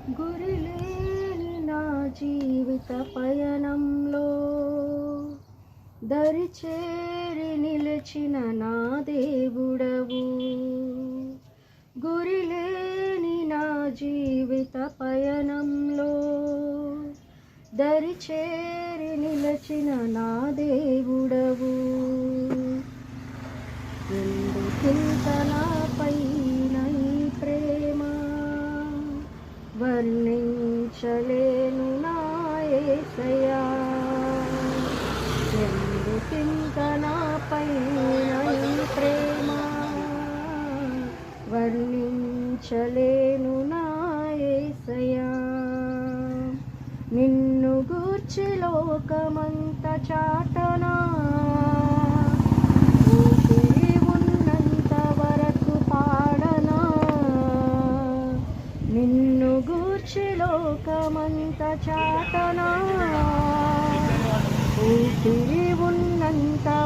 గురిలేని నా జీవిత పయనంలో దరిచేరి నిలిచిన నా దేవుడవు. గురిలేని నా జీవిత పయనంలో దరిచేరి నిలిచిన నా దేవుడవు. ఎందుకింత నాపైన ఈ ప్రేమ వర్ణించలేను నా యేసయ్యా. ఎందుకింత నాపైన ఈ ప్రేమ వర్ణించలేను నా యేసయ్యా. నిన్ను గూర్చి లోకమంత చాటనా, ఊపిరి ఉన్నంత వరకు పాడనా. నిన్ను గూర్చి లోకమంత చాటనా, ఊపిరి ఉన్నంత